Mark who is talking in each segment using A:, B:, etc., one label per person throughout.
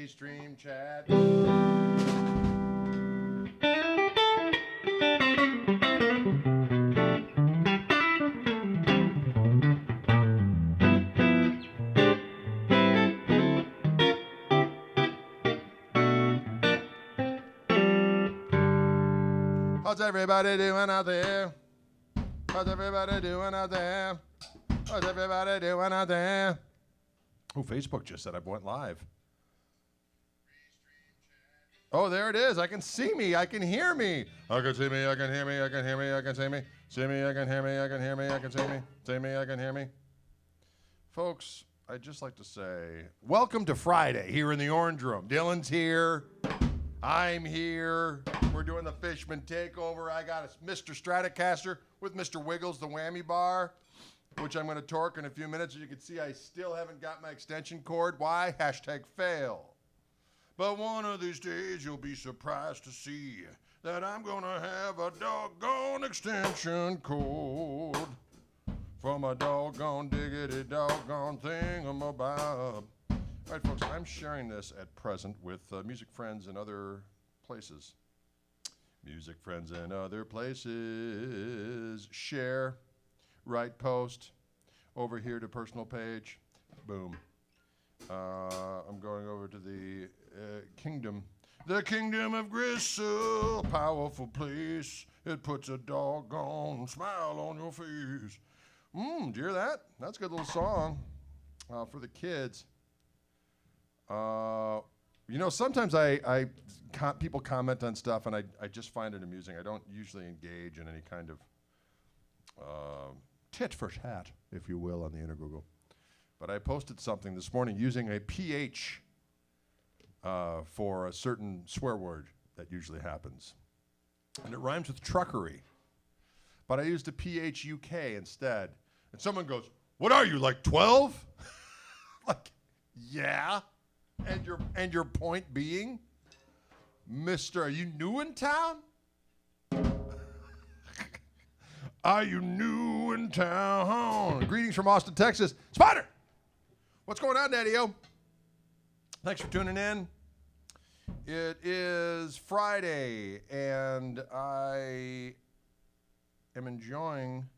A: Restream chat. How's everybody doing out there? How's everybody doing out there? How's everybody doing out there? Oh, Facebook just said I went live. Oh, there it is. I can see me. I can hear me. I can see me. I can hear me. I can hear me. I can see me. See me. I can hear me. I can hear me. I can see me. See me. I can hear me. Folks, I'd just like to say, welcome to Friday here in the Orange Room. Dylan's here. I'm here. We're doing the Fishman Takeover. I got a Mr. Stratocaster with Mr. Wiggles, the whammy bar, which I'm going to torque in a few minutes. As you can see, I still haven't got my extension cord. Why? Hashtag fail. But one of these days, you'll be surprised to see that I'm going to have a doggone extension cord from a doggone diggity doggone thingamabob. All right, folks, I'm sharing this at present with music friends in other places. Music friends in other places. Share, right post, over here to personal page. Boom. I'm going over to the kingdom. The kingdom of Gristle, powerful place. It puts a doggone smile on your face. Do you hear that? That's a good little song for the kids. You know, sometimes people comment on stuff, and I just find it amusing. I don't usually engage in any kind of tit for tat, if you will, on the inner Google. But I posted something this morning using a PH for a certain swear word that usually happens. And it rhymes with truckery. But I used a PHUK instead. And someone goes, "What are you, like 12? Like, yeah. And your point being, Mister, are you new in town? Are you new in town? Greetings from Austin, Texas. Spider! What's going on, Daddy-O? Thanks for tuning in. It is Friday, and I am enjoying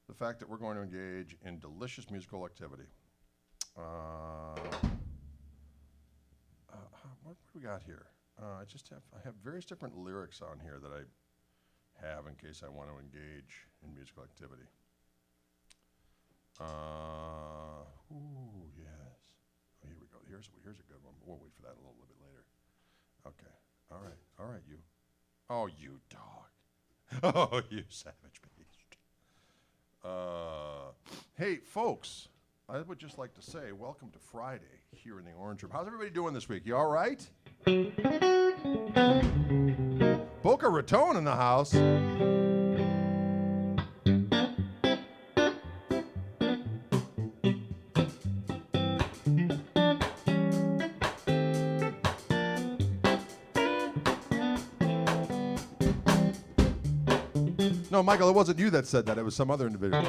A: the fact that we're going to engage in delicious musical activity. What do we got here? I have various different lyrics on here that I have in case I want to engage in musical activity. Ooh, yes. Oh, here we go. Here's a good one. We'll wait for that a little bit later. Okay. All right, you. Oh, you dog. Oh, you savage beast. Hey, folks. I would just like to say welcome to Friday here in the Orange Room. How's everybody doing this week? You all right? Boca Raton in the house. No, Michael, it wasn't you that said that. It was some other individual.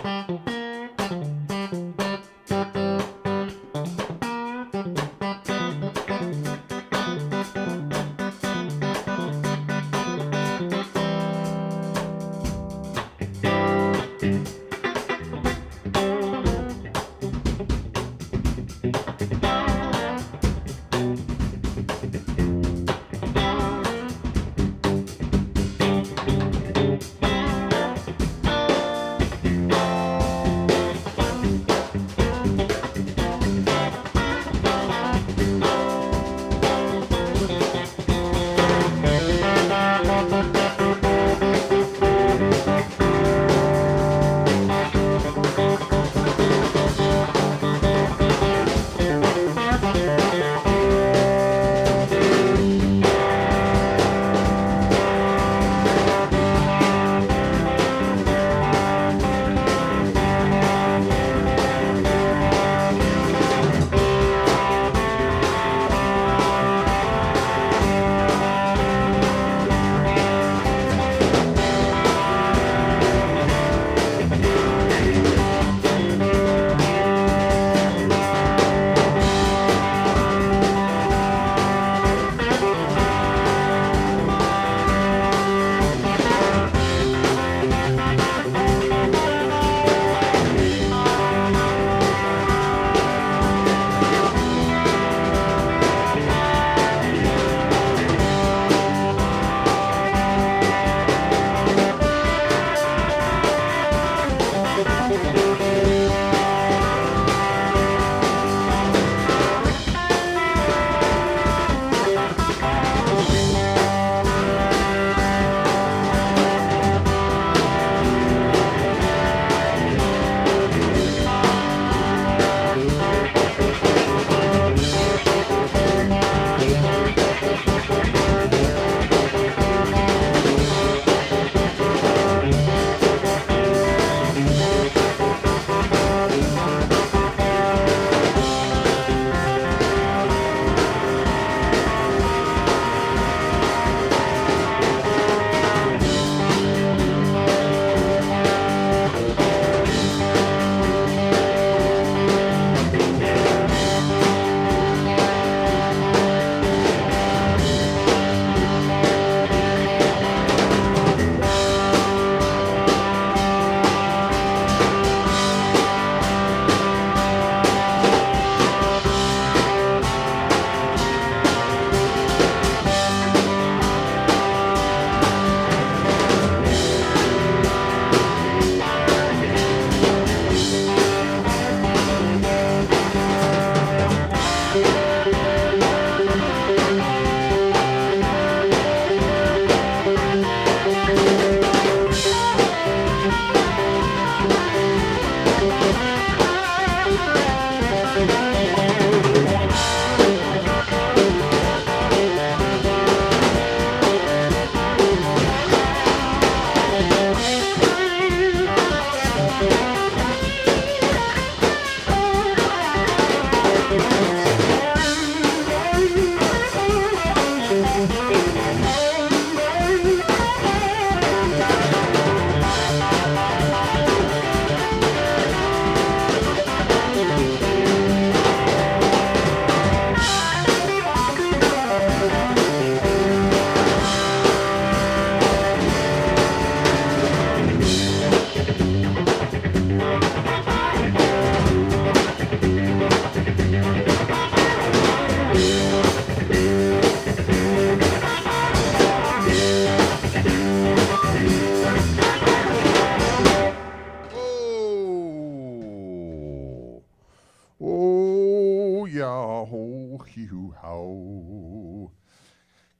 A: how.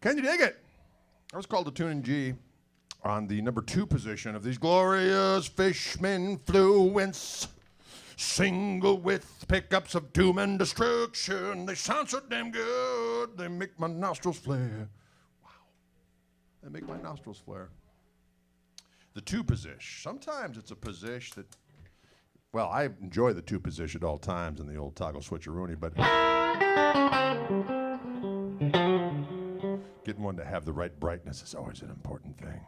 A: Can you dig it? I was called to tune in G on the number 2 position of these glorious Fishman fluents. Single with pickups of doom and destruction. They sound so damn good, they make my nostrils flare. Wow. They make my nostrils flare. The 2 position. Sometimes it's a position that, well, I enjoy the 2 position at all times in the old toggle switcheroony, but getting one to have the right brightness is always an important thing.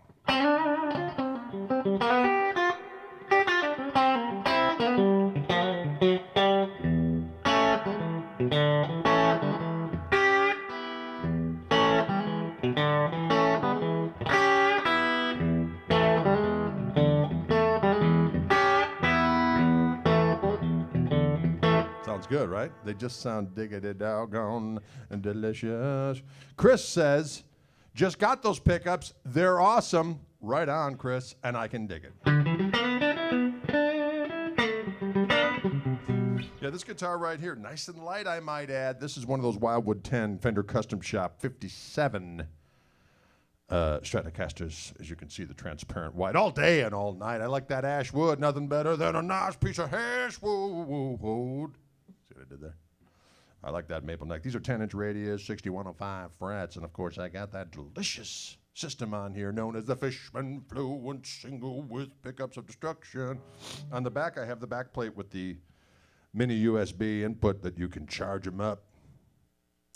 A: Sounds good, right? They just sound diggity doggone and delicious. Chris says, just got those pickups. They're awesome. Right on, Chris, and I can dig it. Yeah, this guitar right here, nice and light, I might add. This is one of those Wildwood 10 Fender Custom Shop 57 Stratocasters. As you can see, the transparent white all day and all night. I like that ash wood. Nothing better than a nice piece of hash wood. See what I did there? I like that maple neck. These are 10-inch radius, 6105 frets, and of course I got that delicious system on here known as the Fishman Fluent Single with Pickups of Destruction. On the back, I have the back plate with the mini USB input that you can charge them up.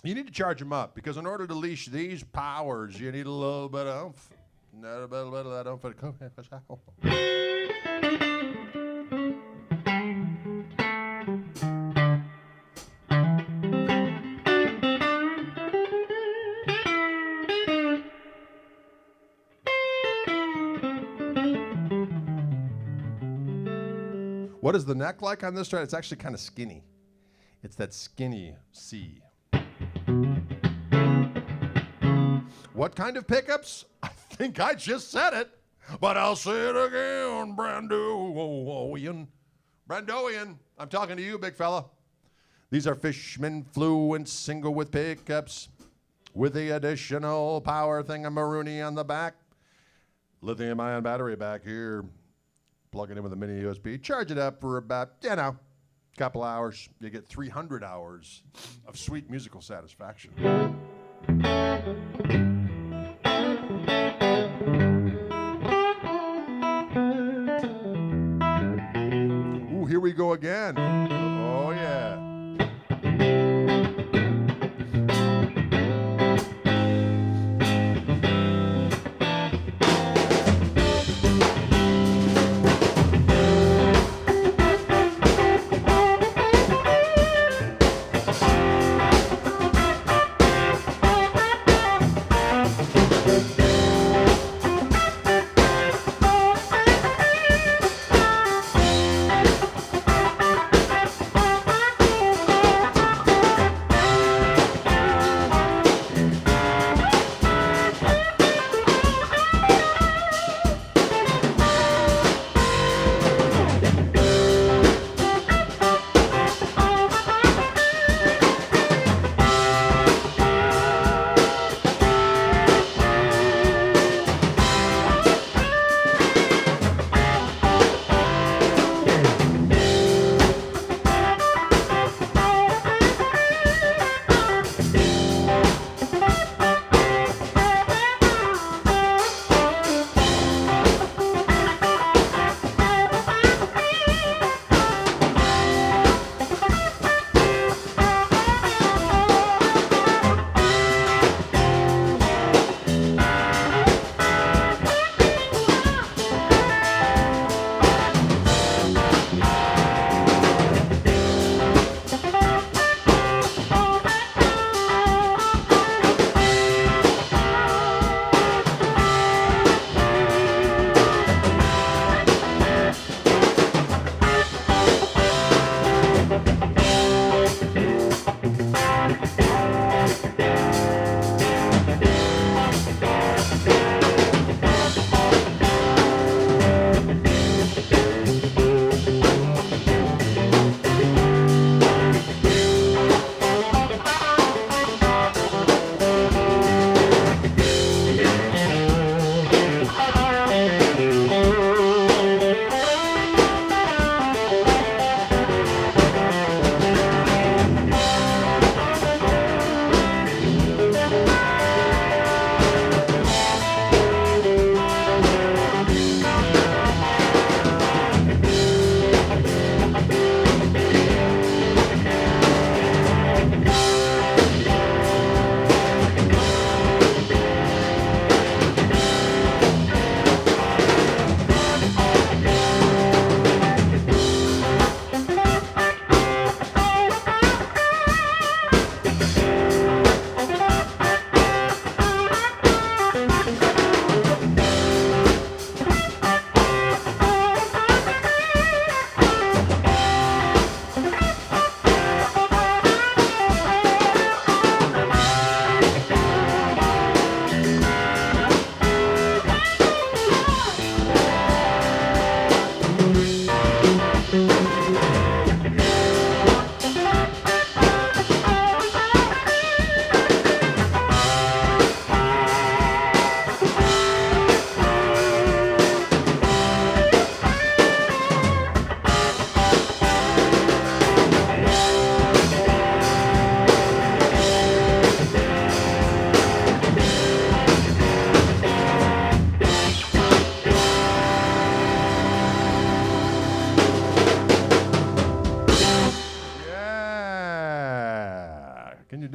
A: You need to charge them up because in order to leash these powers, you need a little bit of oomph. Not a little bit of that oomph. What is the neck like on this strat? It's actually kind of skinny. It's that skinny C. What kind of pickups? I think I just said it, but I'll say it again. Brandoian. I'm talking to you, big fella. These are Fishman Fluent single with pickups with the additional power thingamaroonie on the back. Lithium-ion battery back here. Plug it in with a mini USB. Charge it up for about, couple hours. You get 300 hours of sweet musical satisfaction. Ooh, here we go again. Oh, yeah.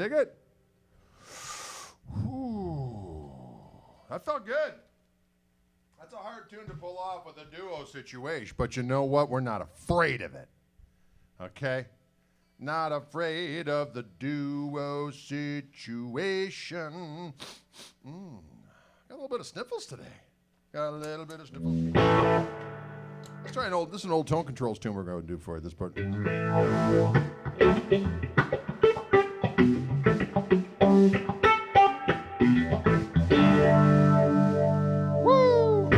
A: dig it? Whew. That felt good. That's a hard tune to pull off with a duo situation, but you know what? We're not afraid of it. Okay? Not afraid of the duo situation. Got a little bit of sniffles today. Got a little bit of sniffles. Let's try this is an old tone controls tune we're going to do for you, this part. Woo!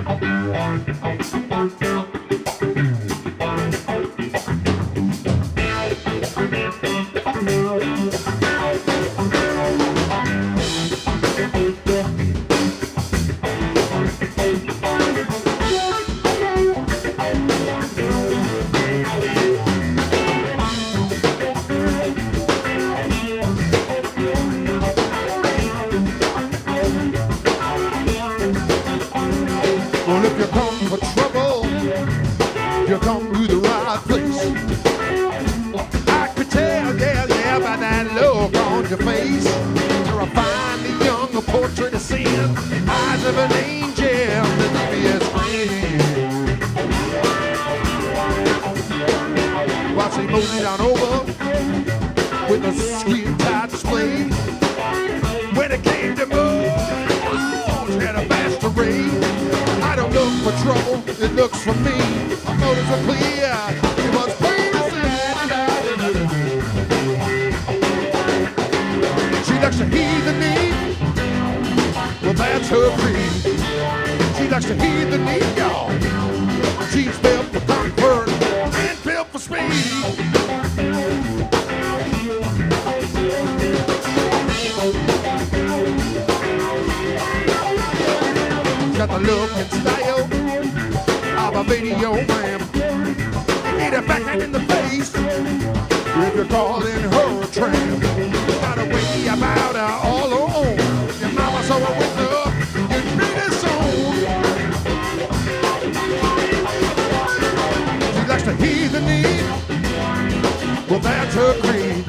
A: Well, if you come for trouble, you come to the right place. I could tell, yeah, by that look on your face. You're a finely young, a portrait of sin, eyes of an angel, the devious friend. Watch him mosey on over with a skin-tight display. When it came to moves, had a vast array. I don't look for trouble, it looks for me. My motives are clear, it was plain to see. She likes to heed the need, well that's her creed. She likes to heed the need, y'all. She's built for comfort and built for speed. Got the look and style of a video ram. Hit her backhand in the face if you're calling her a tramp. Got a way about her all alone. Your mama saw her with her, you need it soon. She likes to heed the need, well that's her creed.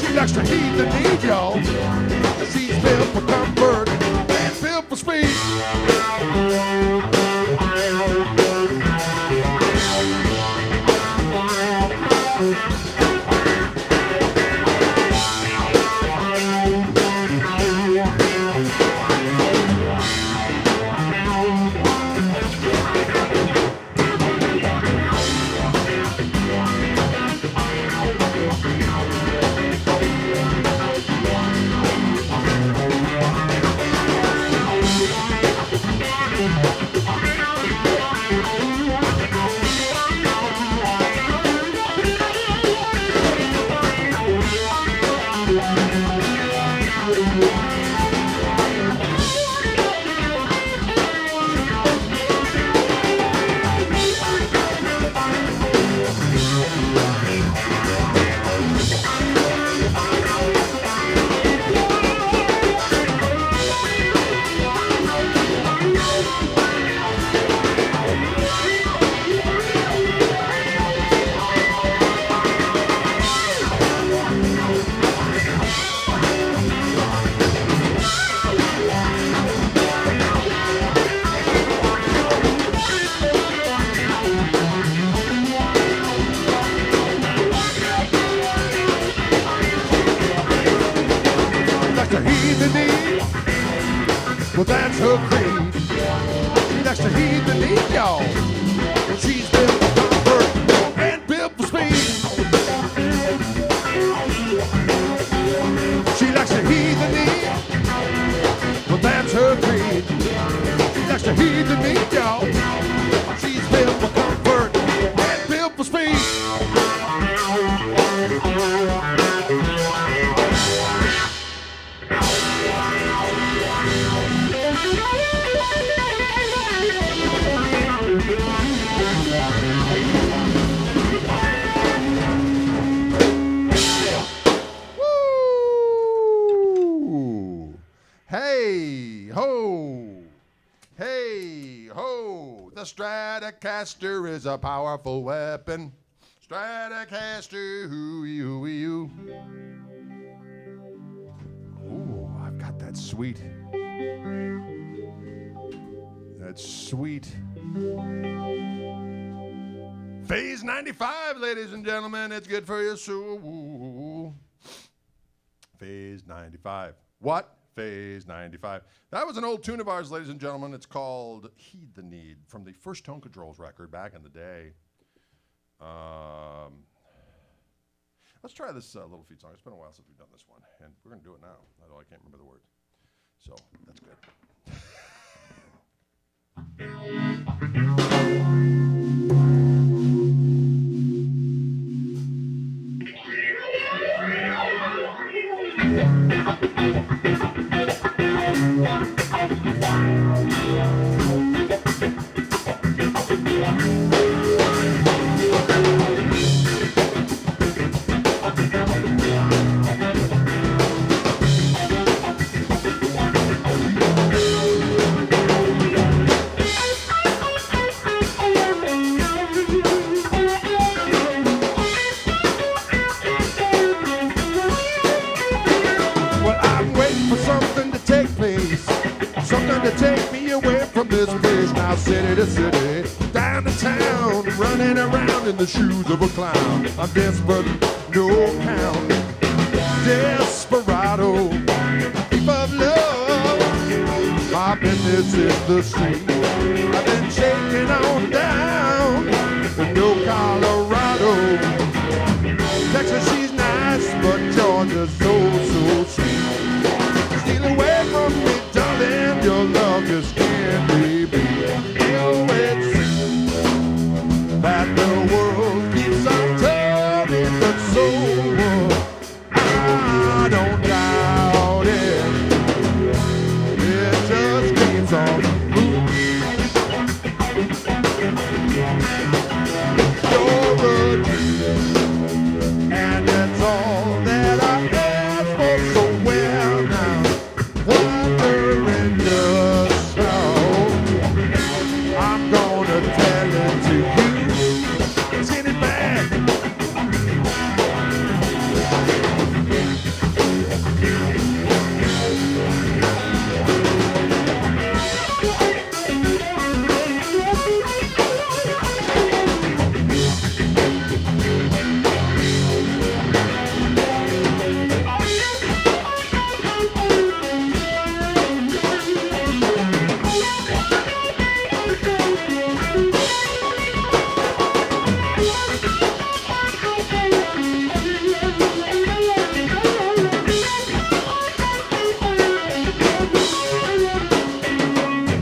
A: She likes to heed the need, y'all. She's built for comfort and built for speed. Well, that's her creed. She likes to heed the need, y'all. She's built for comfort and built for speed. She likes to heed the need. Well, that's her creed. She likes to heed the need, y'all. She's built for comfort and built for speed. Hey ho, hey ho, the Stratocaster is a powerful weapon. Stratocaster, hooey hooey hoo. That's sweet. That's sweet. Phase 95, ladies and gentlemen. It's good for your soul. Phase 95. What? Phase 95. That was an old tune of ours, ladies and gentlemen. It's called Heed the Need from the first Tone Controls record back in the day. Let's try this Little Feat song. It's been a while since we've done this one, and we're going to do it now, although I can't remember the words. So that's good. Take me away from this place, now city to city, down to town, running around in the shoes of a clown. I'm desperate, no count, desperado, thief of love. My business is the street. I've been shaking on down to no Colorado. Texas, she's nice, but Georgia's so sweet. Steal away from me, darling, your love just can't be beat. Oh, it's that the world keeps on turning, but so I don't doubt it. It just keeps on moving. You're a dream, and it's all that I ask for. So well now, wondering just how I'm gonna tell it to you. Let's get it back.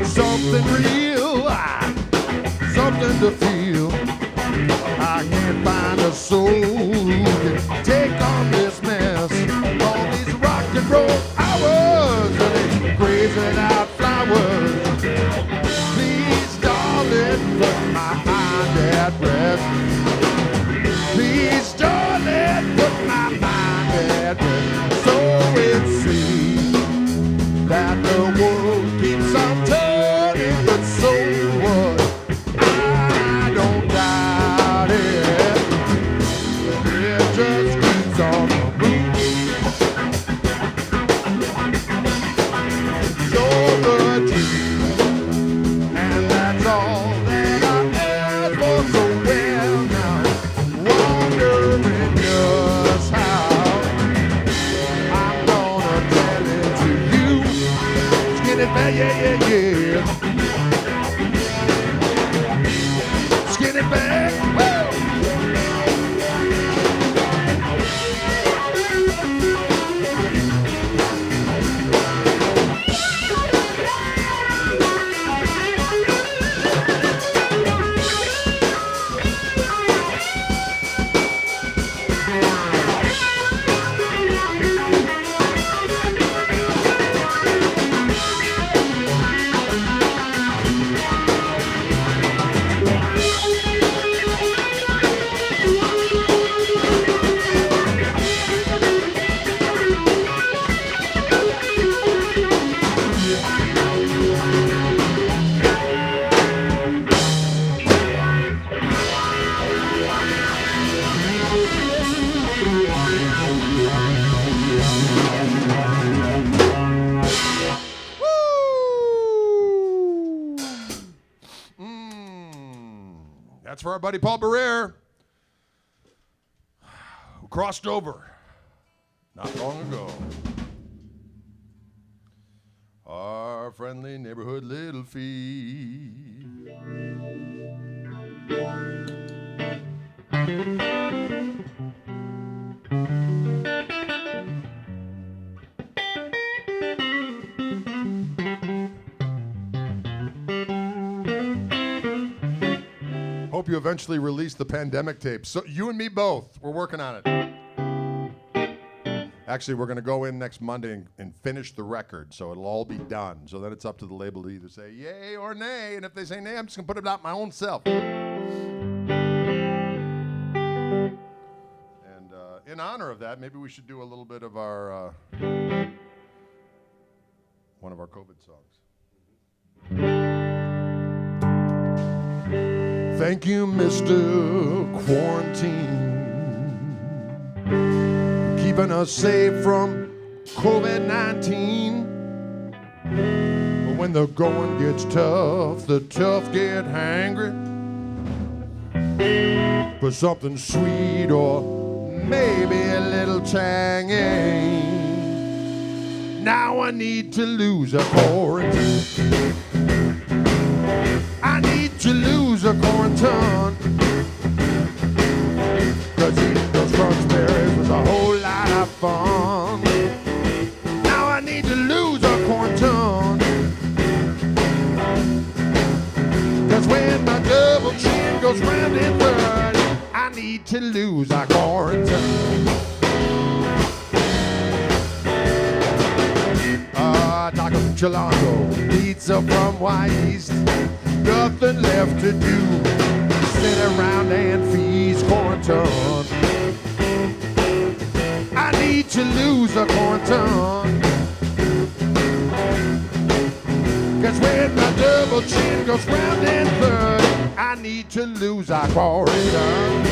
A: Something real, something to feel. I can't find a soul who can take on this mess. All these rock and roll hours, they grazing out flowers. Please, darling, put my mind at rest. Please, darling, put my mind at rest. So it seems that the world keeps on turning, but so what? I don't doubt it. It just keeps on moving. You're the dream, and that's all that I ask for. So well now, wondering just how I'm gonna tell it to you. Skin it back, yeah. Skin it back, woo! That's for our buddy Paul Barrere, who crossed over not long ago. Our friendly neighborhood little fee. Hope you eventually release the pandemic tapes. So you and me both, we're working on it. Actually, we're going to go in next Monday and finish the record, so it'll all be done. So then it's up to the label to either say yay or nay, and if they say nay, I'm just going to put it out my own self. And in honor of that, maybe we should do a little bit of our one of our COVID songs. Thank you, Mr. Quarantine, keeping us safe from COVID-19. But when the going gets tough, the tough get hangry for something sweet or maybe a little tangy. Now I need to lose a quarantine. I need to lose a quarantine. 'Cause eating those crunch berries was a whole lot of fun. Now I need to lose a quarantine. 'Cause when my double chin goes round and round, I need to lose a quarantine. Taco Chilongo, pizza from White's, nothing left to do. Sit around and feast quarantine. I need to lose a quarantine. 'Cause when my double chin goes round and third, I need to lose a quarantine.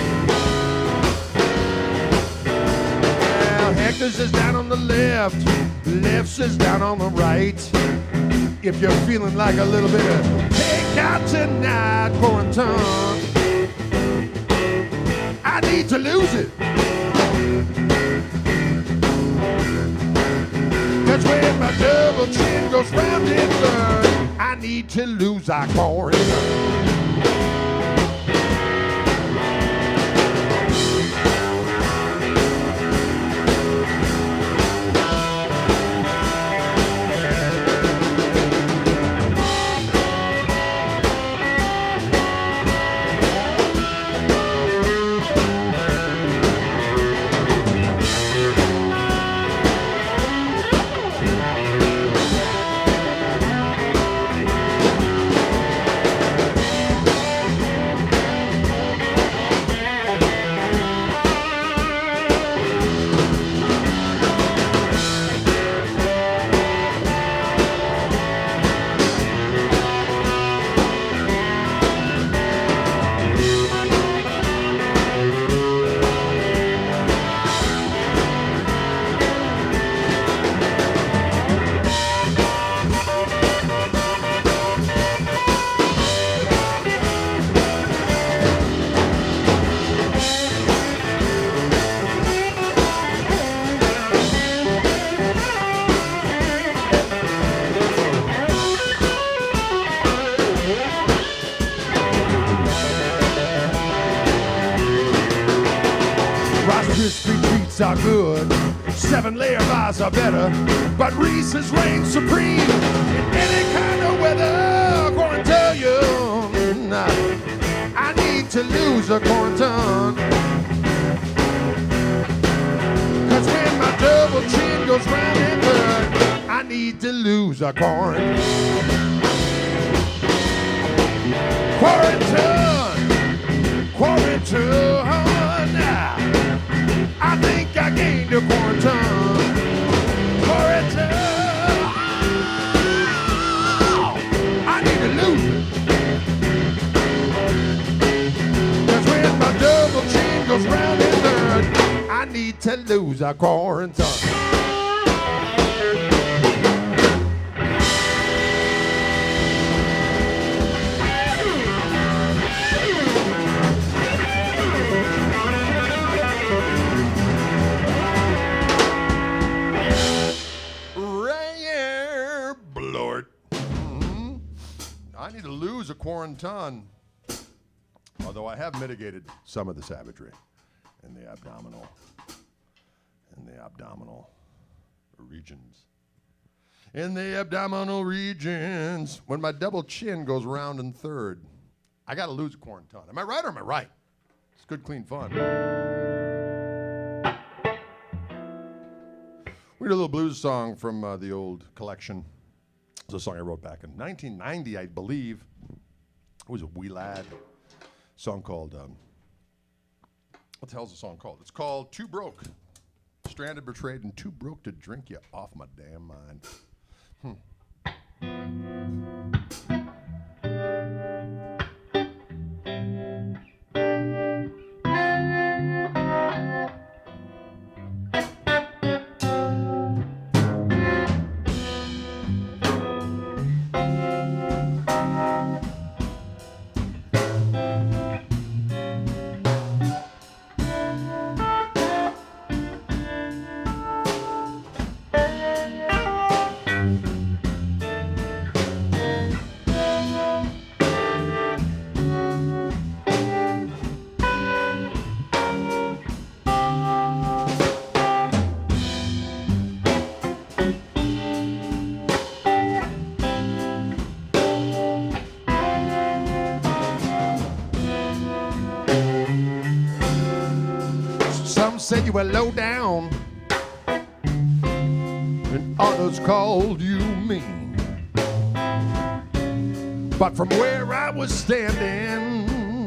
A: Well, Hector's is down on the left, Left's is down on the right. If you're feeling like a little bit of takeout tonight, quarantine, I need to lose it. 'Cause when my double chin goes round and third, I need to lose our quarantine. Are good, 7-layer bars are better, but Reese's reigns supreme in any kind of weather. Quarantine, I need to lose a quarantine. 'Cause when my double chin goes round and round, I need to lose a quarantine. Quarantine, quarantine. I think I gained a quarantine. Quarantine. I need to lose it. 'Cause when my double chin goes round and round, I need to lose a quarantine. need to lose a quarantine. Although I have mitigated some of the savagery in the abdominal regions. In the abdominal regions, when my double chin goes round in third, I got to lose a quarantine. Am I right or am I right? It's good, clean fun. We did a little blues song from the old collection. It's a song I wrote back in 1990, I believe. I was a wee lad. Song called, what the hell's the song called? It's called Too Broke. Stranded, betrayed, and too broke to drink you off my damn mind. Said you were low down, and others called you mean. But from where I was standing,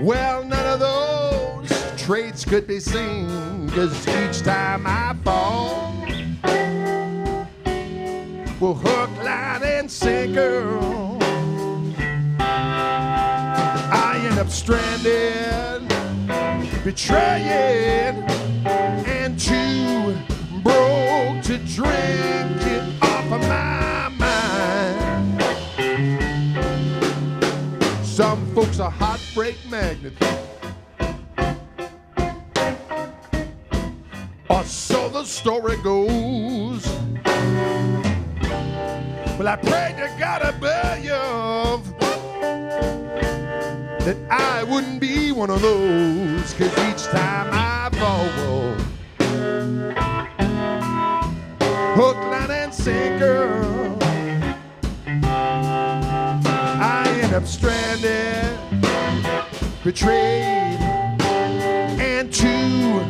A: well, none of those traits could be seen, 'cause each time I fall, well, hook, line, and sinker, I end up stranded, betraying, and too broke to drink it off of my mind. Some folks are heartbreak magnets, or so the story goes. Well, I pray to God above that I wouldn't be one of those, 'cause each time I fall, hook, line, and sinker, I end up stranded, betrayed, and too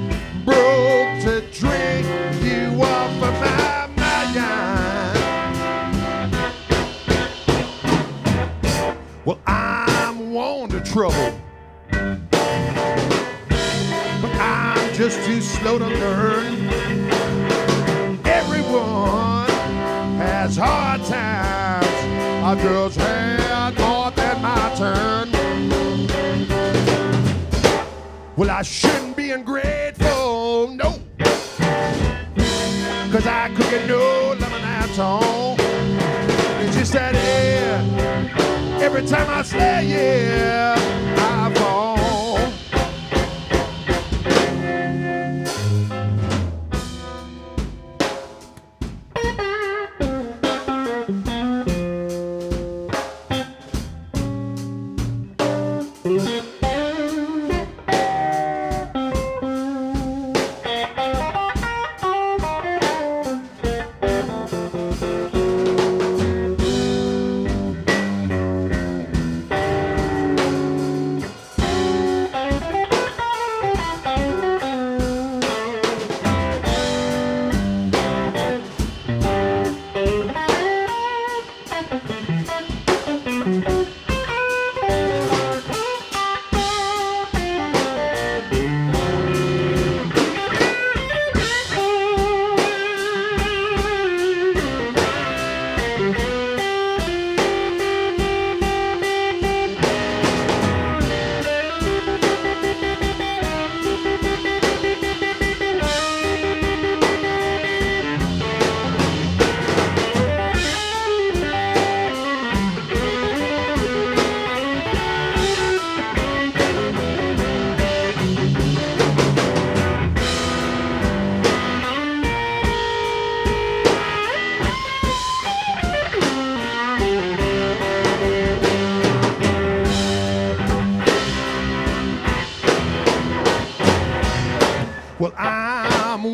A: broke to drink you off of my mind. Well, I'm one to trouble, but I'm just too slow to learn. Everyone has hard times. Our girls had more than my turn. Well, I shouldn't be ungrateful, no, 'cause I could get no lemon at all. It's just that every time I slay, yeah, I fall.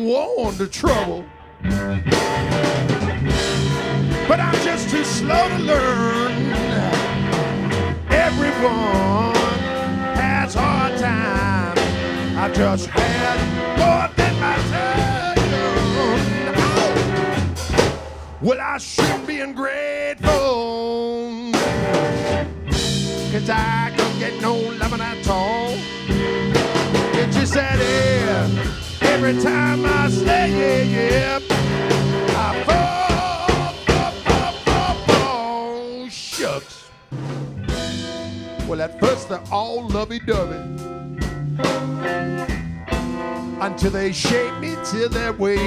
A: don't want the trouble. But I'm just too slow to learn. Everyone has hard times. I just had more than my time. Oh. Well, I shouldn't be ungrateful, 'cause I don't get no loving at all. It's just that every time I say yeah, I fall. Shucks. Well, at first they're all lovey-dovey, until they shape me to their way.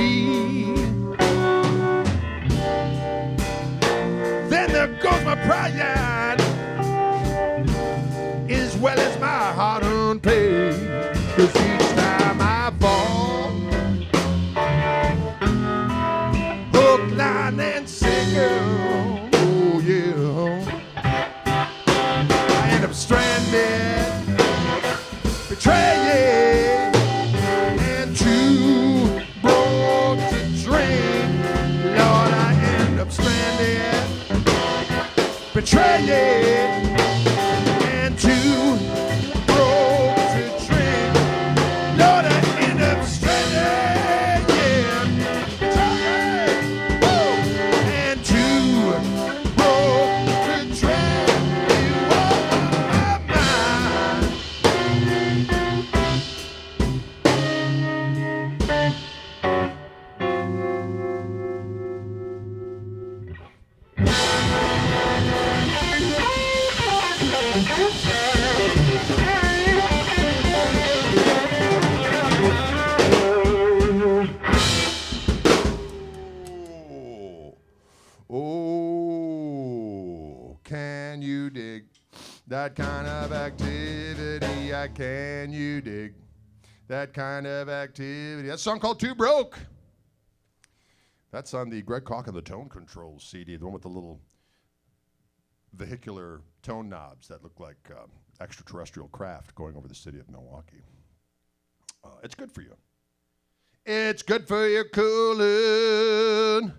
A: Then there goes my pride, as well as my hard-earned pay. 'Cause each time I fall, hook, line, and sinker, oh yeah, I end up stranded, betrayed, and too broke to drink. Lord, I end up stranded, betrayed, and too broke to drink. Lord, I end up stranded, yeah, betrayed, woo, and too broke to drink. You are mine. Oh, can you dig that kind of activity? Can you dig that kind of activity? That's a song called Too Broke. That's on the Greg Koch and the Tone Control CD, the one with the little vehicular tone knobs that look like extraterrestrial craft going over the city of Milwaukee. It's good for you. It's good for your cooling.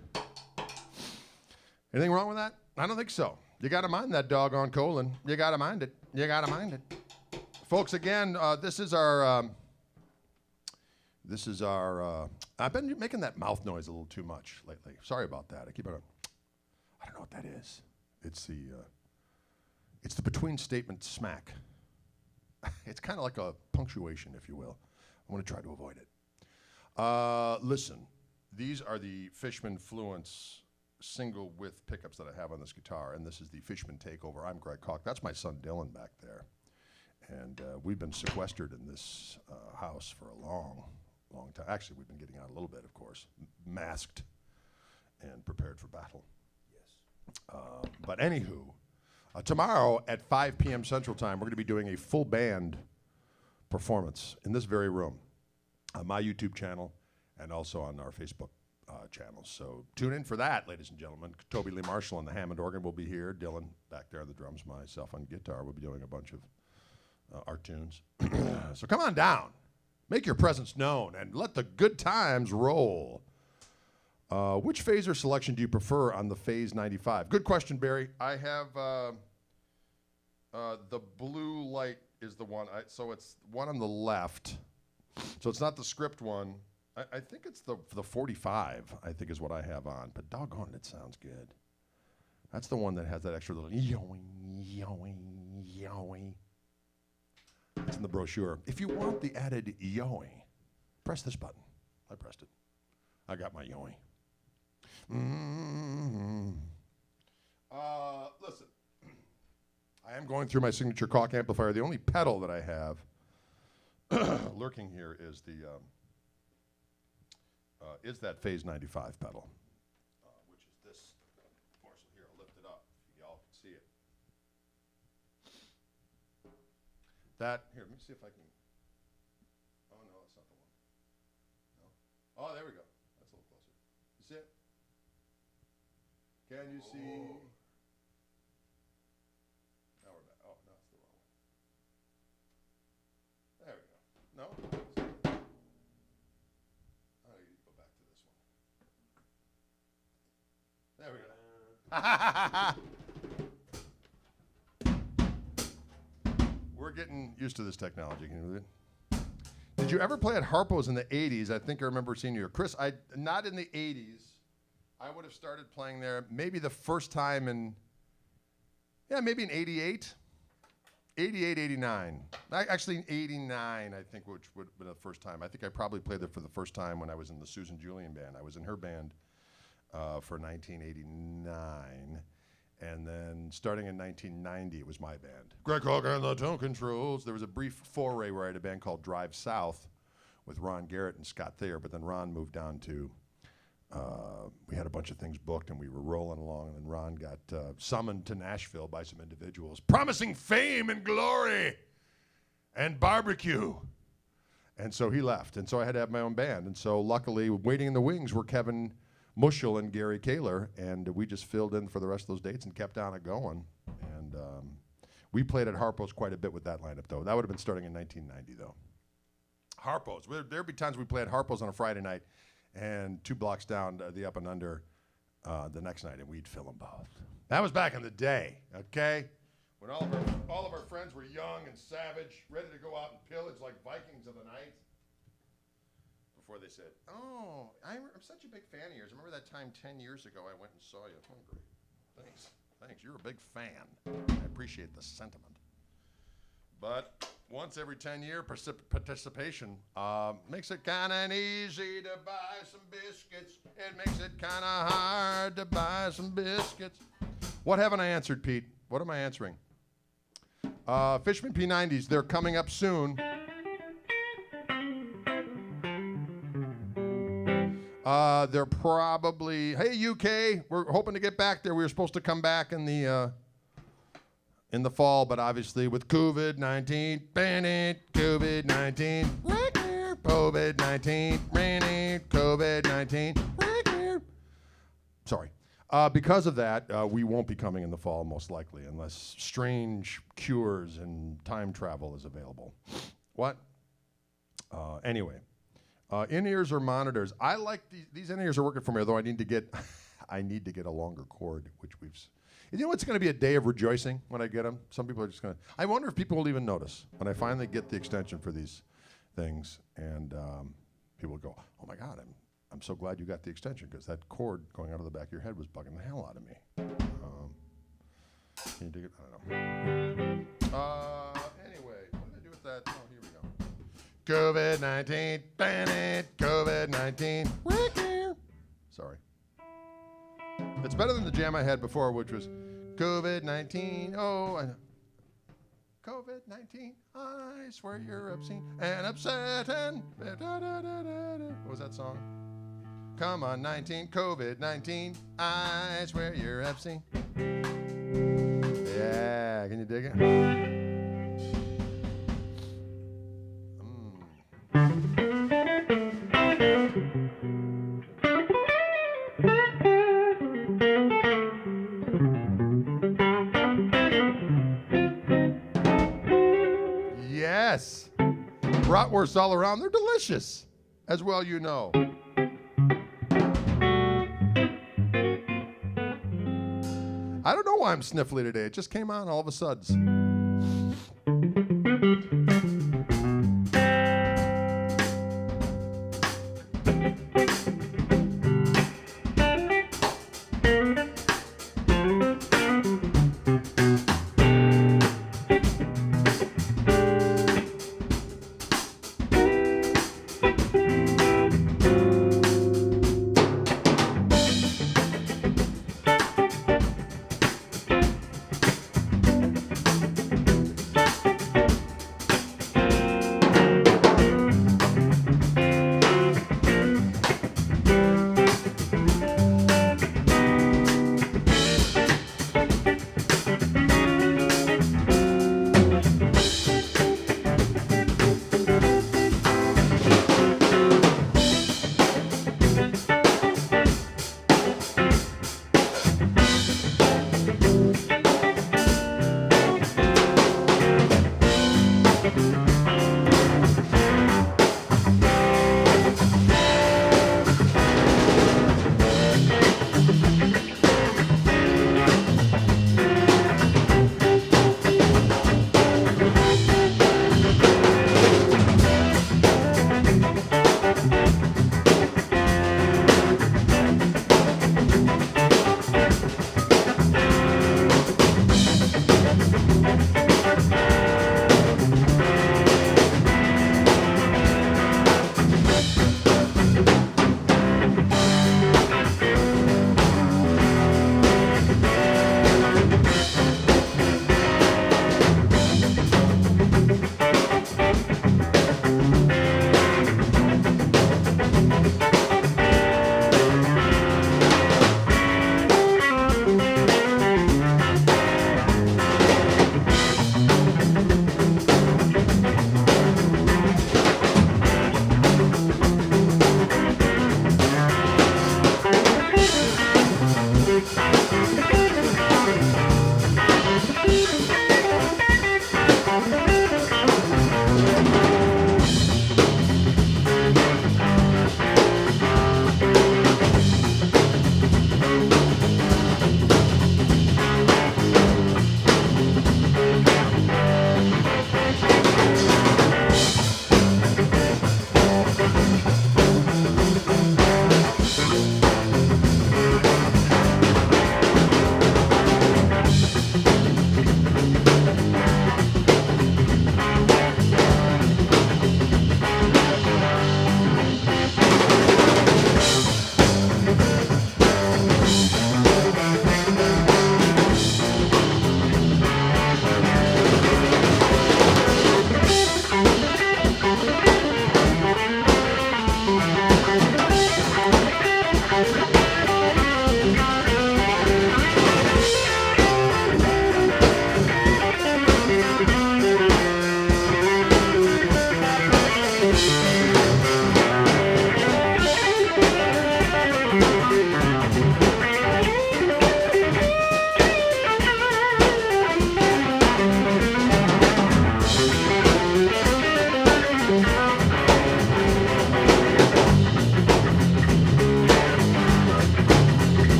A: Anything wrong with that? I don't think so. You got to mind that doggone colon. You got to mind it. You got to mind it. Folks, again, this is our, I've been making that mouth noise a little too much lately. Sorry about that. I keep on, I don't know what that is. It's the between statement smack. It's kind of like a punctuation, if you will. I want to try to avoid it. Listen, these are the Fishman Fluence single width pickups that I have on this guitar, and this is the Fishman Takeover. I'm Greg Koch. That's my son Dylan back there. And we've been sequestered in this house for a long time. Actually, we've been getting out a little bit, of course, masked and prepared for battle. Yes. But anywho, tomorrow at 5 p.m. Central Time, we're going to be doing a full band performance in this very room on my YouTube channel and also on our Facebook channels. So tune in for that, ladies and gentlemen. Toby Lee Marshall on the Hammond organ will be here. Dylan back there on the drums, myself on guitar. We'll be doing a bunch of our tunes. So come on down. Make your presence known and let the good times roll. Which phaser selection do you prefer on the Phase 95? Good question, Barry. I have the blue light is the one. So it's one on the left. So it's not the script one. I think it's the 45, I think is what I have on. But doggone it, sounds good. That's the one that has that extra little yoing, yoing, yoing. It's in the brochure. If you want the added yoing, press this button. I pressed it. I got my yoing. Listen, I am going through my signature Koch amplifier. The only pedal that I have lurking here is that Phase 95 pedal, which is this portion here. I'll lift it up so y'all can see it. That, here, let me see if I can. Oh, no, that's not the one. No. Oh, there we go. That's a little closer. You see it? Can you see? Now we're back. Oh, no, it's the wrong one. There we go. No? Oh, you We're getting used to this technology. Can you believe it? Did you ever play at Harpo's in the 80s? I think I remember seeing you. Chris, not in the 80s. I would have started playing there maybe the first time maybe in 88. 88, 89. Actually, in 89, I think, which would have been the first time. I think I probably played there for the first time when I was in the Susan Julian band. I was in her band for 1989. And then starting in 1990, it was my band. Greg Koch and the Tone Controls. There was a brief foray where I had a band called Drive South with Ron Garrett and Scott Thayer, but then Ron moved down to, we had a bunch of things booked and we were rolling along, and then Ron got summoned to Nashville by some individuals promising fame and glory and barbecue. And so he left, and so I had to have my own band. And so luckily, waiting in the wings were Kevin Muschel and Gary Kaler, and we just filled in for the rest of those dates and kept on it going. And we played at Harpo's quite a bit with that lineup, though. That would have been starting in 1990, though. Harpo's. There'd be times we played at Harpo's on a Friday night, and 2 blocks down the Up and Under the next night, and we'd fill them both. That was back in the day, okay? When all of our friends were young and savage, ready to go out and pillage like Vikings of the night. Before they said, "Oh, I'm such a big fan of yours. Remember that time 10 years ago I went and saw you?" Oh, great. Thanks. You're a big fan. I appreciate the sentiment. But once every 10-year participation makes it kind of easy to buy some biscuits. It makes it kind of hard to buy some biscuits. What haven't I answered, Pete? What am I answering? Fishman P90s, they're coming up soon. They're probably, hey, UK, we're hoping to get back there. We were supposed to come back in the fall, but obviously with COVID-19, COVID-19, COVID-19, COVID-19, sorry. Because of that, we won't be coming in the fall, most likely, unless strange cures and time travel is available. What? Anyway. In-ears or monitors? I like these in-ears are working for me, although I need to get a longer cord, which you know, it's going to be a day of rejoicing when I get them. Some people are just going to. I wonder if people will even notice when I finally get the extension for these things, and people go, "Oh my God, I'm so glad you got the extension, because that cord going out of the back of your head was bugging the hell out of me." Can you dig it? I don't know. Anyway, what did I do with that? Oh, here we go. COVID-19, COVID-19. Sorry. It's better than the jam I had before, which was COVID-19. Oh, I know. COVID-19, I swear you're obscene and upsetting. What was that song? Come on, 19, COVID-19, I swear you're obscene. Yeah, can you dig it? Yes. Bratwursts all around. They're delicious, as well you know. I don't know why I'm sniffly today. It just came on all of a sudden.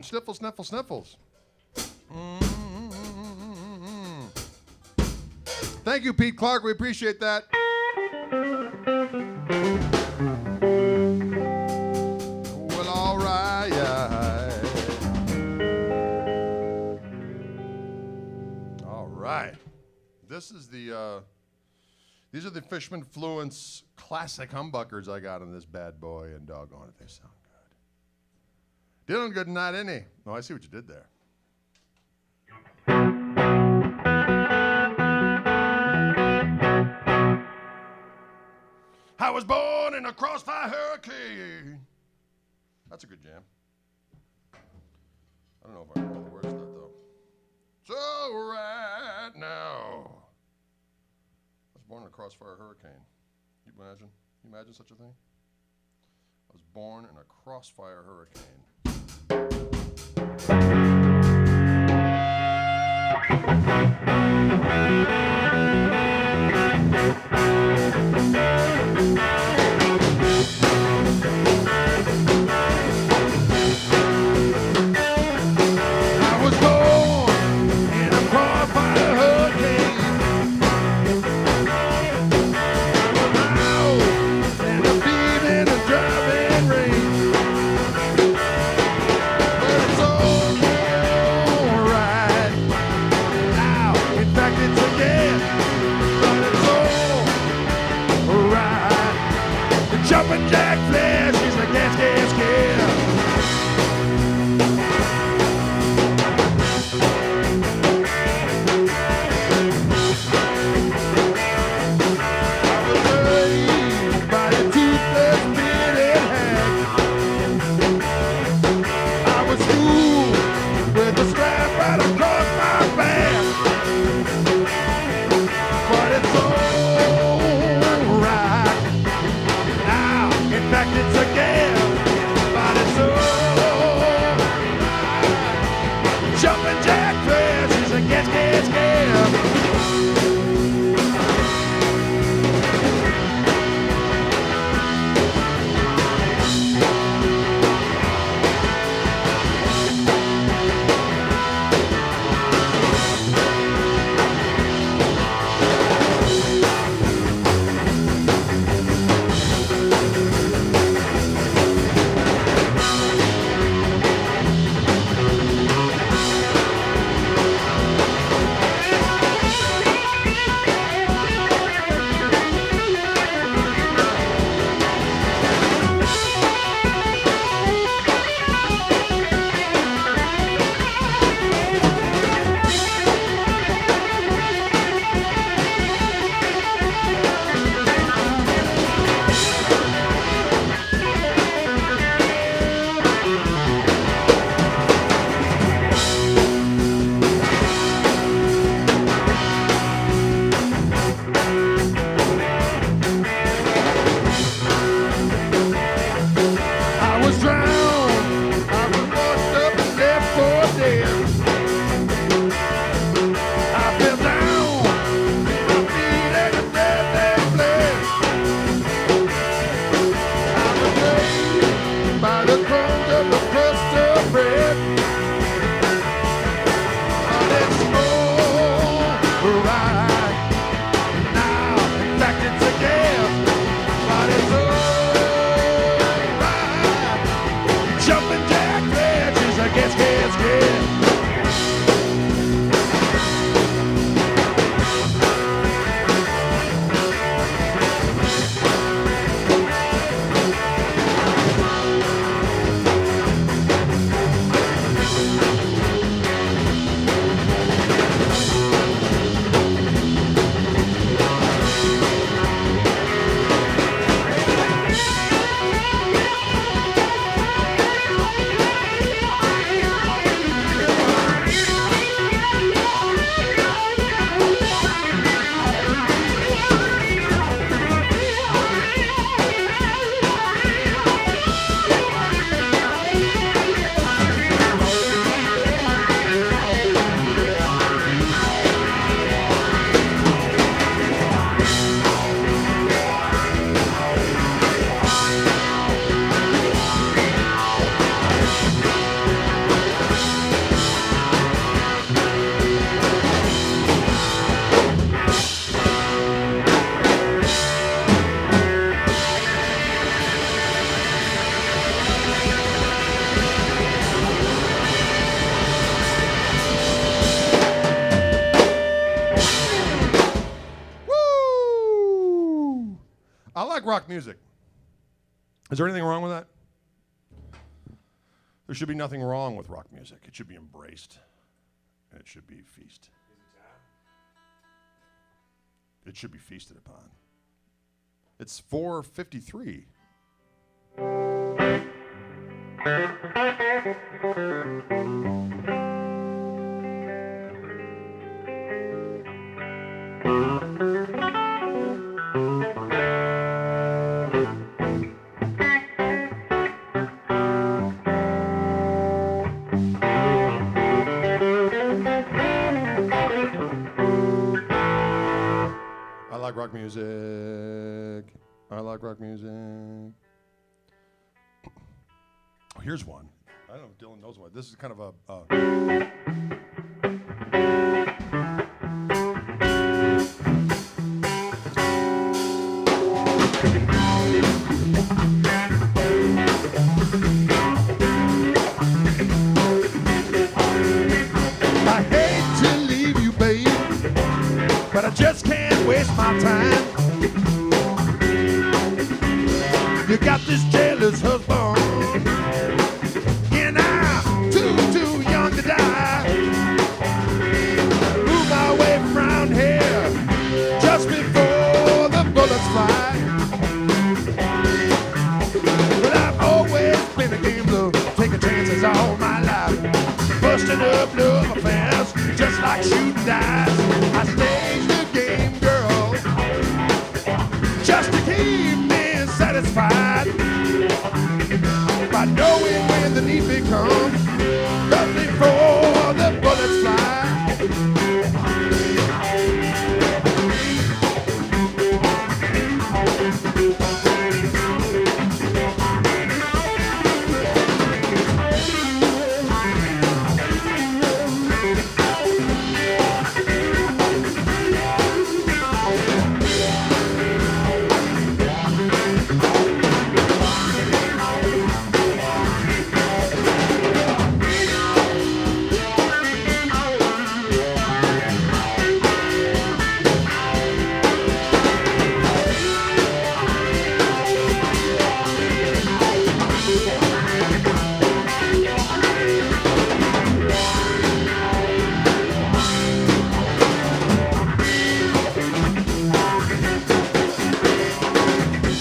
A: Sniffles, sniffles, sniffles. Thank you, Pete Clark. We appreciate that. Well, all right. All right. This is the, these are the Fishman Fluence classic humbuckers I got on this bad boy, and doggone it, they sound good. Dealing good tonight, ain't he? Oh, I see what you did there. I was born in a crossfire hurricane. That's a good jam. I don't know if I remember the words to that, though. So right now, I was born in a crossfire hurricane. You imagine such a thing? I was born in a crossfire hurricane. Jumping Jack Flash, he's like gas. I was raised by a toothless bearded hag. I was schooled with a strap right across my back. But it's alright. In fact, rock music. Is there anything wrong with that? There should be nothing wrong with rock music. It should be embraced, and it should be feasted. It should be feasted upon. It's 4:53. I like rock music. I like rock music. Oh, here's one. I don't know if Dylan knows what. This is kind of a... I hate to leave you, babe, but I just can't waste my time. You got this jealous husband, and I'm too young to die. Move my way from round here just before the bullets fly. But I've always been a gambler, taking chances all my life, busting up love affairs just like shooting dice. I staged the game, girl, just to keep me satisfied, by knowing when the need becomes, just before the bullets fly.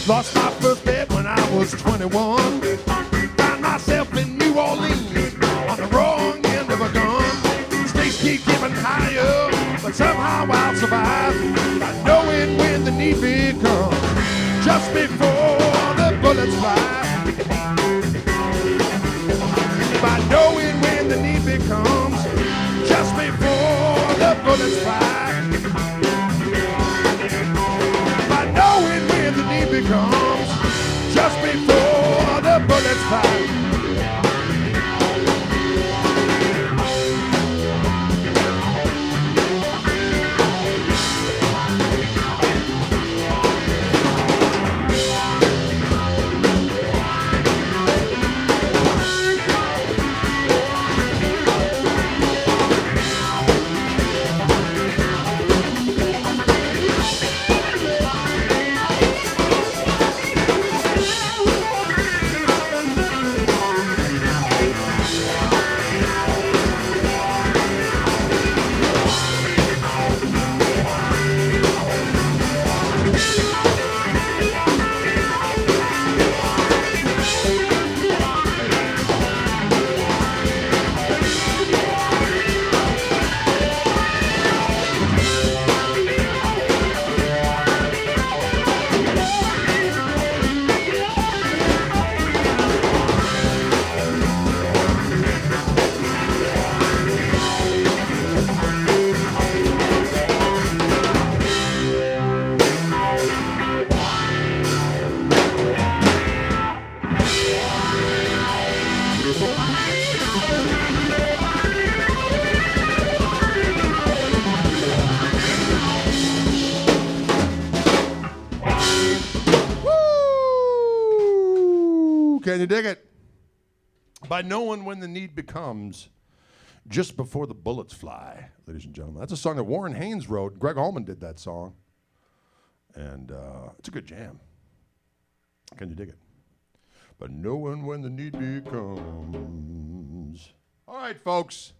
A: Lost my first bet when I was 21. Found myself in New Orleans on the wrong end of a gun. Stakes keep getting higher, but somehow I'll survive by knowing when the need becomes, just before the bullets fly. By knowing when the need becomes, just before the bullets fly. Becomes just before the bullets fly. Can you dig it? By knowing when the need becomes, just before the bullets fly, ladies and gentlemen. That's a song that Warren Haynes wrote. Greg Allman did that song. And it's a good jam. Can you dig it? But knowing when the need becomes. All right, folks.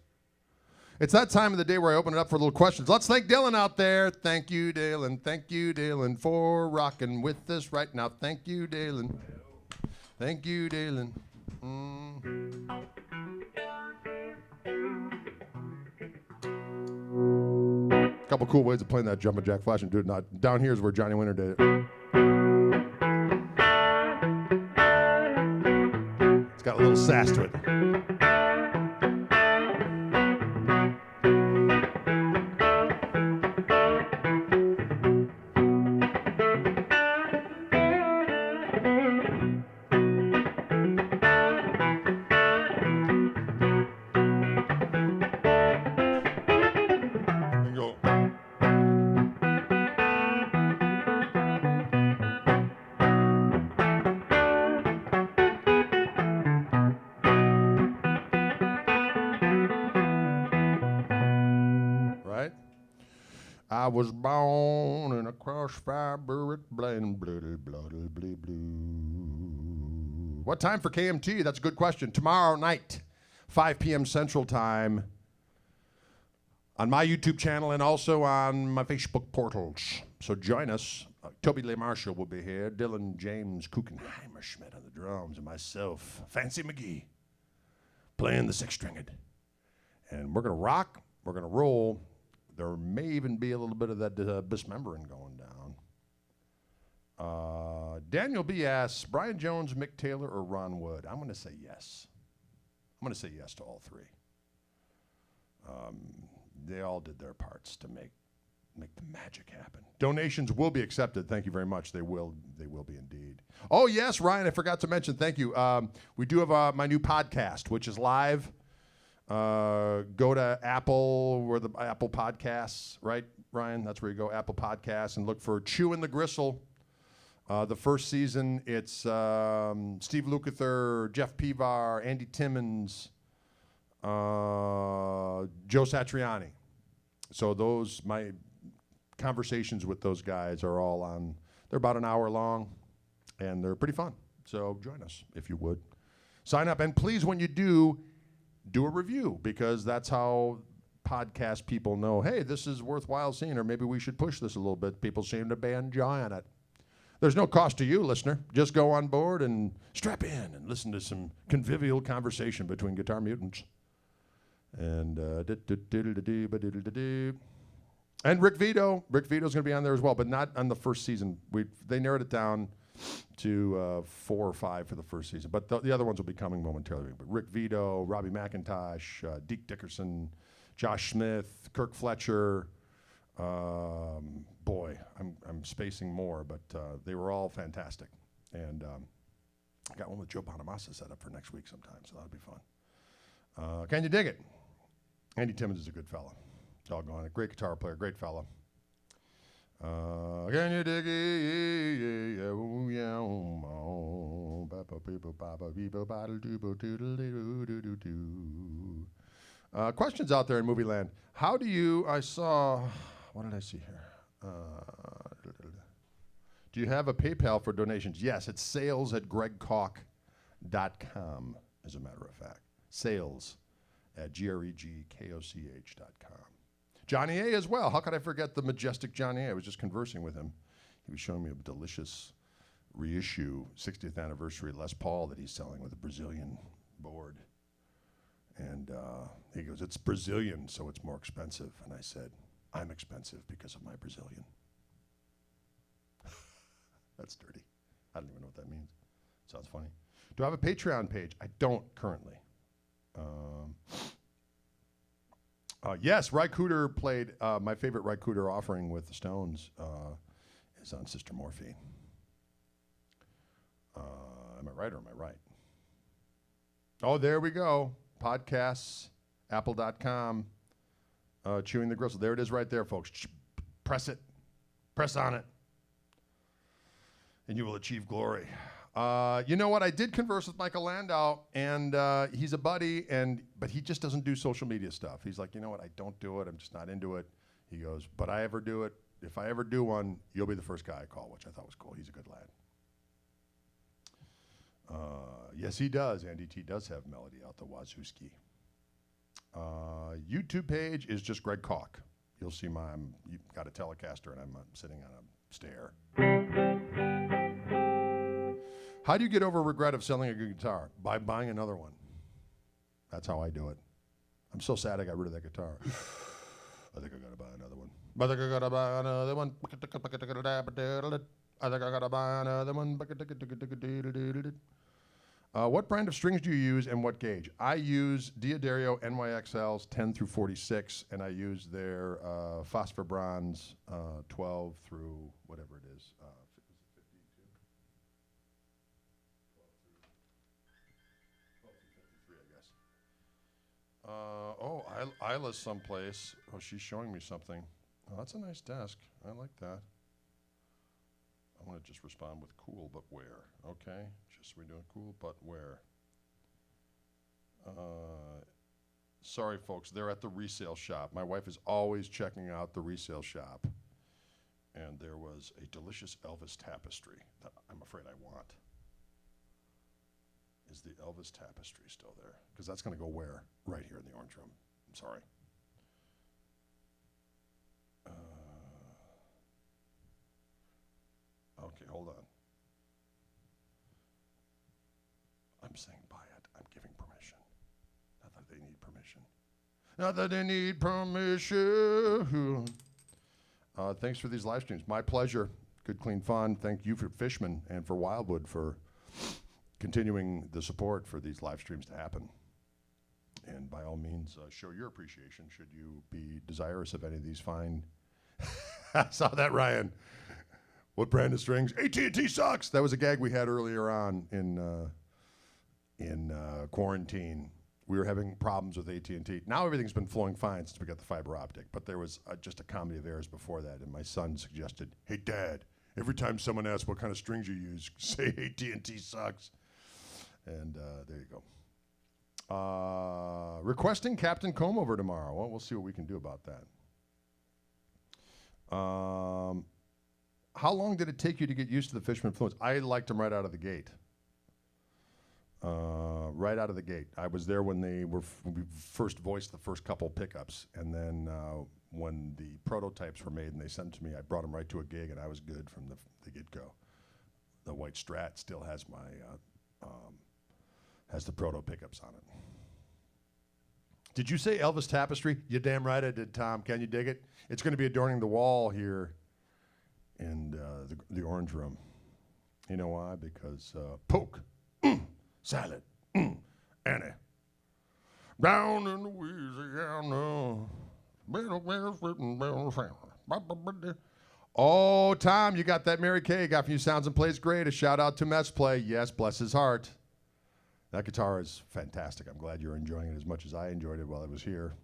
A: It's that time of the day where I open it up for little questions. Let's thank Dylan out there. Thank you, Dylan. Thank you, Dylan, for rocking with us right now. Thank you, Dylan. Thank you, Dylan. Couple cool ways of playing that jumping jack flash and do it. Not down here is where Johnny Winter did it. It's got a little sass to it. I was born in a crossfire brick blend, bloody, bloody, blue, blue. What time for KMT? That's a good question. Tomorrow night, 5 p.m. Central Time, on my YouTube channel and also on my Facebook portals. So join us. Toby Lee Marshall will be here. Dylan James Kuchenheimer Schmidt on the drums, and myself, Fancy McGee, playing the six-stringed. And we're going to rock. We're going to roll. There may even be a little bit of that dismembering going down. Daniel B. asks, Brian Jones, Mick Taylor, or Ron Wood? I'm going to say yes. I'm going to say yes to all three. They all did their parts to make the magic happen. Donations will be accepted. Thank you very much. They will be indeed. Oh, yes, Ryan, I forgot to mention, thank you. We do have my new podcast, which is live. Go to Apple, where the Apple Podcasts, right, Ryan? That's where you go, Apple Podcasts, and look for Chewing the Gristle. The first season, it's Steve Lukather, Jeff Pivar, Andy Timmons, Joe Satriani. So my conversations with those guys are all on, they're about an hour long, and they're pretty fun. So join us, if you would. Sign up, and please, when you do a review, because that's how podcast people know, hey, this is worthwhile seeing, or maybe we should push this a little bit. People seem to be enjoying it. There's no cost to you, listener. Just go on board and strap in and listen to some convivial conversation between guitar mutants. And and Rick Vito. Rick Vito's going to be on there as well, but not on the first season. They narrowed it down to 4 or 5 for the first season, but the other ones will be coming momentarily. But Rick Vito, Robbie McIntosh, Deke Dickerson, Josh Smith, Kirk Fletcher. Boy, I'm spacing more, but they were all fantastic. And I got one with Joe Bonamassa set up for next week sometime, so that'll be fun. Can you dig it? Andy Timmons is a good fella. Doggone it. Great guitar player, great fella. Can you dig it? Questions out there in movie land. How do you, what did I see here? Do you have a PayPal for donations? Yes, it's sales@gregkoch.com, as a matter of fact. Sales@gregkoch.com. Johnny A as well. How could I forget the majestic Johnny A? I was just conversing with him. He was showing me a delicious reissue, 60th anniversary Les Paul that he's selling with a Brazilian board. And he goes, it's Brazilian, so it's more expensive. And I said, I'm expensive because of my Brazilian. That's dirty. I don't even know what that means. Sounds funny. Do I have a Patreon page? I don't currently. Yes, Ry Cooder played, my favorite Ry Cooder offering with the Stones is on Sister Morphine. Am I right or am I right? Oh, there we go. Podcasts, apple.com, Chewing the Gristle. There it is right there, folks. Press it. Press on it. And you will achieve glory. You know what? I did converse with Michael Landau, and he's a buddy, but he just doesn't do social media stuff. He's like, you know what? I don't do it. I'm just not into it. He goes, but I ever do it. If I ever do one, you'll be the first guy I call, which I thought was cool. He's a good lad. Yes, he does. Andy T does have melody out the wazooski. YouTube page is just Greg Koch. You'll see you've got a Telecaster and I'm sitting on a stair. How do you get over regret of selling a good guitar? By buying another one. That's how I do it. I'm so sad I got rid of that guitar. I think I gotta buy another one. I think I gotta buy another one. I think I gotta buy another one. What brand of strings do you use and what gauge? I use Diodario NYXLs 10 through 46, and I use their Phosphor Bronze 12 through whatever it is. 52? 12 through 53, I guess. Isla's someplace. Oh, she's showing me something. Oh, that's a nice desk. I like that. I want to just respond with cool, but where? Okay, just we're doing cool, but where? Sorry, folks, they're at the resale shop. My wife is always checking out the resale shop. And there was a delicious Elvis tapestry that I'm afraid I want. Is the Elvis tapestry still there? Because that's going to go where? Right here in the orange room. I'm sorry. Okay, hold on. I'm saying buy it. I'm giving permission. Not that they need permission. Not that they need permission. Thanks for these live streams. My pleasure. Good, clean fun. Thank you for Fishman and for Wildwood for continuing the support for these live streams to happen. And by all means, show your appreciation should you be desirous of any of these fine. I saw that, Ryan. What brand of strings? AT&T sucks. That was a gag we had earlier on in quarantine. We were having problems with AT&T. Now everything's been flowing fine since we got the fiber optic, but there was just a comedy of errors before that, and my son suggested, hey, Dad, every time someone asks what kind of strings you use, say AT&T sucks. And there you go. Requesting Captain Comb over tomorrow. Well, we'll see what we can do about that. How long did it take you to get used to the Fishman fluence? I liked them right out of the gate. Right out of the gate. I was there when we first voiced the first couple pickups, and then when the prototypes were made and they sent them to me, I brought them right to a gig, and I was good from the get-go. The white Strat still has has the proto pickups on it. Did you say Elvis tapestry? You damn right I did, Tom. Can you dig it? It's going to be adorning the wall here in the orange room. You know why? Because poke, salad, Annie. Down in Louisiana. Oh, Tom, you got that Mary Kay. Got from you sounds and plays great. A shout out to Mess Play. Yes, bless his heart. That guitar is fantastic. I'm glad you're enjoying it as much as I enjoyed it while I was here.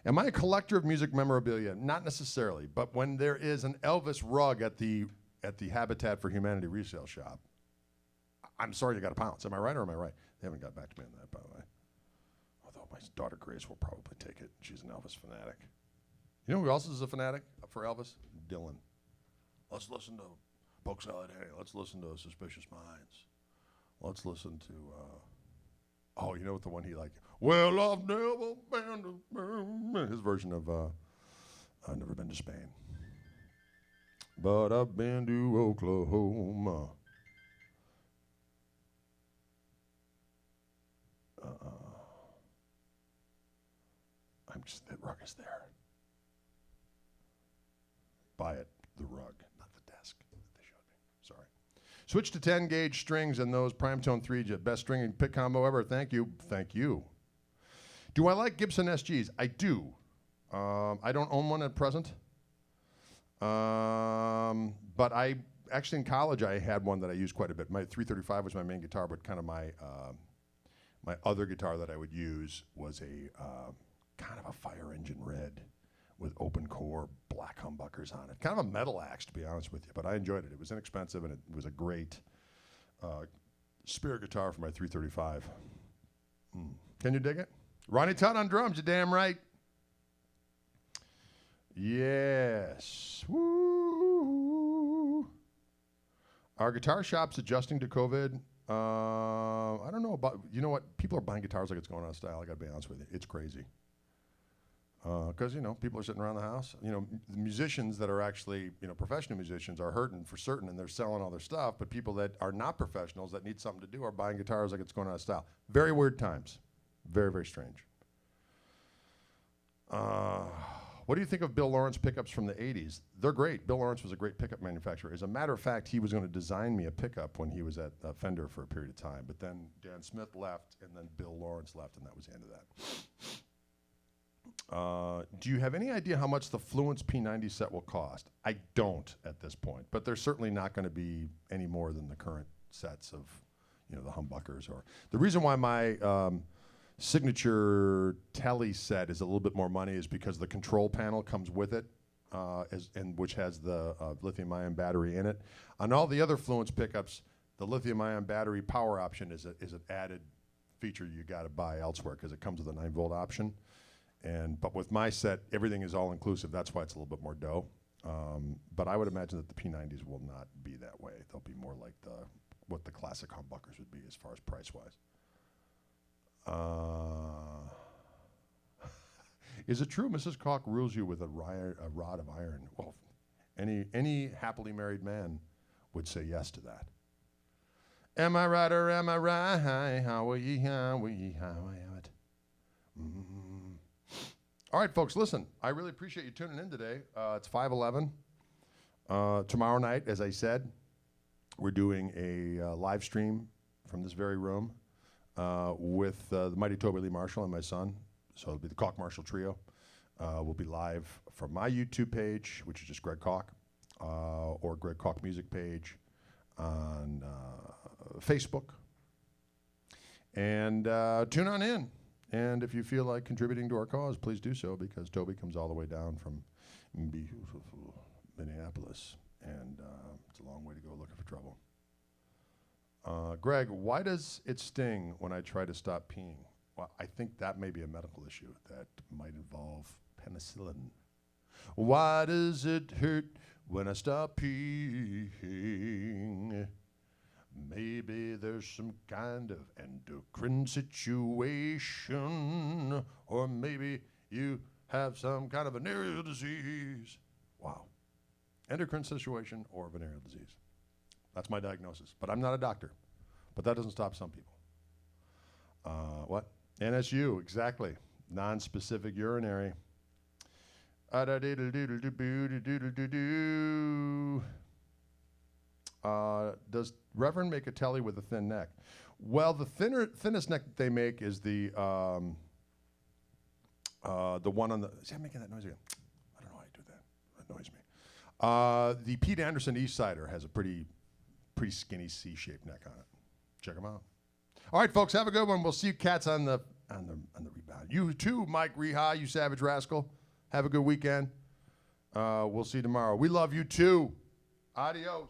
A: Am I a collector of music memorabilia? Not necessarily, but when there is an Elvis rug at the Habitat for Humanity resale shop, I'm sorry you got to pounce. Am I right or am I right? They haven't got back to me on that, by the way. Although my daughter Grace will probably take it. She's an Elvis fanatic. You know who else is a fanatic for Elvis? Dylan. Let's listen to Poke Salad Annie. Let's listen to Suspicious Minds. Let's listen to, oh, you know what the one he liked? Well, I've never been to, his version of, I've never been to Spain. But I've been to Oklahoma. That rug is there. Buy it, the rug, not the desk that they showed me. Sorry. Switch to 10 gauge strings and those Primetone 3 best stringing pick combo ever. Thank you. Thank you. Do I like Gibson SGs? I do. I don't own one at present. But I actually in college I had one that I used quite a bit. My 335 was my main guitar, but kind of my other guitar that I would use was a kind of a fire engine red with open core black humbuckers on it. Kind of a metal axe, to be honest with you, but I enjoyed it. It was inexpensive, and it was a great spirit guitar for my 335. Can you dig it? Ronnie Tutt on drums, you damn right. Yes. Woo. Are guitar shops adjusting to COVID I don't know about, you know what? People are buying guitars like it's going out of style. I got to be honest with you. It's crazy. Because, people are sitting around the house. The musicians that are actually, professional musicians are hurting for certain, and they're selling all their stuff. But people that are not professionals that need something to do are buying guitars like it's going out of style. Very weird times. Very, very strange. What do you think of Bill Lawrence pickups from the 80s? They're great. Bill Lawrence was a great pickup manufacturer. As a matter of fact, he was going to design me a pickup when he was at Fender for a period of time. But then Dan Smith left, and then Bill Lawrence left, and that was the end of that. Do you have any idea how much the Fluence P90 set will cost? I don't at this point, but they're certainly not going to be any more than the current sets of, the humbuckers. Or the reason why my signature Tele set is a little bit more money is because the control panel comes with it, and which has the lithium-ion battery in it. On all the other Fluence pickups, the lithium-ion battery power option is an added feature you got to buy elsewhere because it comes with a 9-volt option. But with my set, everything is all inclusive. That's why it's a little bit more dough. But I would imagine that the P90s will not be that way. They'll be more like what the classic humbuckers would be as far as price-wise. Is it true Mrs. Koch rules you with a rod of iron? Well, any happily married man would say yes to that. Am I right or am I right? How are ye, how are ye, how am it? All right, folks, listen, I really appreciate you tuning in today. It's 5/11. Tomorrow night, as I said, we're doing a live stream from this very room with the mighty Toby Lee Marshall and my son. So it'll be the Koch Marshall Trio. We'll be live from my YouTube page, which is just Greg Koch, or Greg Koch Music page on Facebook. And tune on in. And if you feel like contributing to our cause, please do so, because Toby comes all the way down from beautiful Minneapolis. And it's a long way to go looking for trouble. Greg, why does it sting when I try to stop peeing? Well, I think that may be a medical issue that might involve penicillin. Why does it hurt when I stop peeing? Maybe there's some kind of endocrine situation, or maybe you have some kind of venereal disease. Wow. Endocrine situation or venereal disease. That's my diagnosis. But I'm not a doctor. But that doesn't stop some people. What? NSU, exactly. Non-specific urinary. Does Reverend make a Tele with a thin neck? Well, the thinnest neck that they make is the one on the. See, I'm making that noise again. I don't know why I do that. That annoys me. The Pete Anderson Eastsider has a pretty skinny C-shaped neck on it. Check them out. All right, folks, have a good one. We'll see you cats on the rebound. You too, Mike Reha, you savage rascal. Have a good weekend. We'll see you tomorrow. We love you too. Adios.